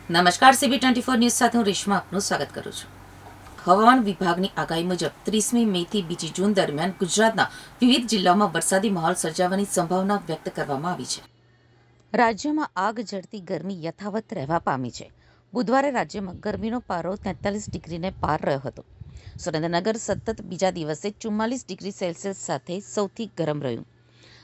નમસ્કાર, CB24 news સાથે હું રેશમા આપનું સ્વાગત કરું છું. હવામાન વિભાગની આગાહી મુજબ 30મી મેથી 2 જૂન દરમિયાન ગુજરાતના વિવિધ જિલ્લાઓમાં વરસાદી માહોલ સર્જાવાની સંભાવના વ્યક્ત કરવામાં આવી છે. રાજ્યમાં આગ ઝરતી ગરમી યથાવત રહેવા પામી છે. બુધવારે રાજ્યમાં ગરમીનો પારો 43 ડિગ્રીને પાર રહ્યો હતો. સુરેન્દ્રનગર સતત બીજા દિવસે 44 ડિગ્રી સેલ્સિયસ સાથે સૌથી ગરમ રહ્યું.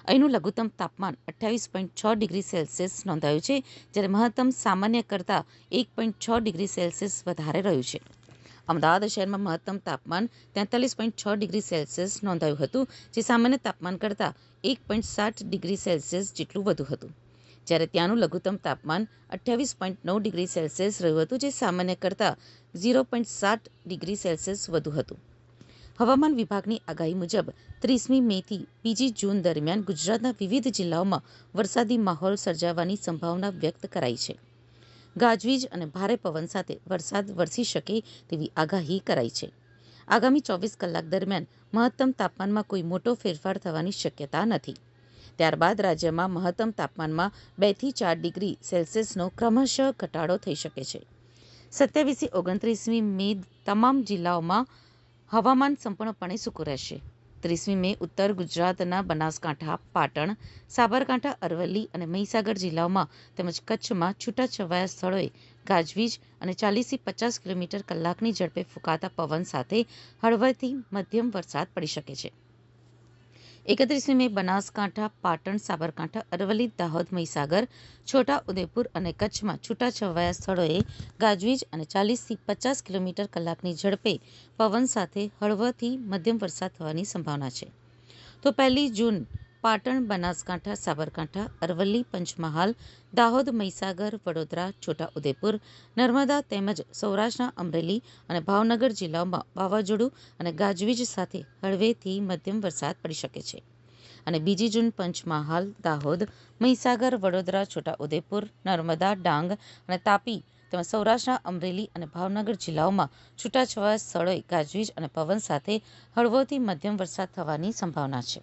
અહીંનું લઘુત્તમ તાપમાન 28.6 ડિગ્રી સેલ્સિયસ નોંધાયું છે, જ્યારે મહત્તમ સામાન્ય કરતાં 1.6 ડિગ્રી સેલ્સિયસ વધારે રહ્યું છે. અમદાવાદ શહેરમાં મહત્તમ તાપમાન 43.6 ડિગ્રી સેલ્સિયસ નોંધાયું હતું, જે સામાન્ય તાપમાન કરતાં 1.7 ડિગ્રી સેલ્સિયસ જેટલું વધુ હતું. જ્યારે ત્યાંનું લઘુત્તમ તાપમાન 28.9 ડિગ્રી સેલ્સિયસ રહ્યું હતું, જે સામાન્ય કરતાં 0.7 ડિગ્રી સેલ્સિયસ વધુ હતું. હવામાન વિભાગની આગાહી મુજબ 30મી મેથી 2 જૂન દરમિયાન ગુજરાતના વિવિધ જિલ્લાઓમાં વરસાદી માહોલ સર્જાવાની સંભાવના વ્યક્ત કરાઈ છે. ગાજવીજ અને ભારે પવન સાથે વરસાદ વરસી શકે તેવી આગાહી કરાઈ છે. આગામી 24 કલાક દરમિયાન મહત્તમ તાપમાનમાં કોઈ મોટો ફેરફાર થવાની શક્યતા નથી. ત્યારબાદ રાજ્યમાં મહત્તમ તાપમાનમાં 2 થી 4 ડિગ્રી સેલ્સિયસનો ક્રમશઃ ઘટાડો થઈ શકે છે. 27 થી 29મી મે તમામ જિલ્લાઓમાં હવામાન સંપૂર્ણપણે સૂકું રહેશે. 30મી મે ઉત્તર ગુજરાતના બનાસકાંઠા, પાટણ, સાબરકાંઠા, અરવલ્લી અને મહીસાગર જિલ્લાઓમાં તેમજ કચ્છમાં છૂટાછવાયા સ્થળોએ ગાજવીજ અને 40થી 50 કિલોમીટર કલાકની ઝડપે ફૂંકાતા પવન સાથે હળવાથી મધ્યમ વરસાદ પડી શકે છે. 31મી મે બનાસકાંઠા, પાટણ, સાબરકાંઠા, અરવલ્લી, દાહોદ, મહીસાગર, છોટા ઉદેપુર અને કચ્છમાં છૂટાછવાયા સ્થળોએ ગાજવીજ અને 40થી 50 કિલોમીટર કલાકની ઝડપે પવન સાથે હળવાથી મધ્યમ વરસાદ થવાની સંભાવના છે. તો 1 જૂન પાટણ, બનાસકાંઠા, સાબરકાંઠા, અરવલ્લી, પંચમહાલ, દાહોદ, મહીસાગર, વડોદરા, છોટા ઉદેપુર, નર્મદા તેમજ સૌરાષ્ટ્રના અમરેલી અને ભાવનગર જિલ્લાઓમાં વાવાઝોડું અને ગાજવીજ સાથે હળવેથી મધ્યમ વરસાદ પડી શકે છે. અને 2 જૂન પંચમહાલ, દાહોદ, મહીસાગર, વડોદરા, છોટા ઉદેપુર, નર્મદા, ડાંગ અને તાપી તેમજ સૌરાષ્ટ્રના અમરેલી અને ભાવનગર જિલ્લાઓમાં છૂટાછવાયા સ્થળોએ ગાજવીજ અને પવન સાથે હળવોથી મધ્યમ વરસાદ થવાની સંભાવના છે.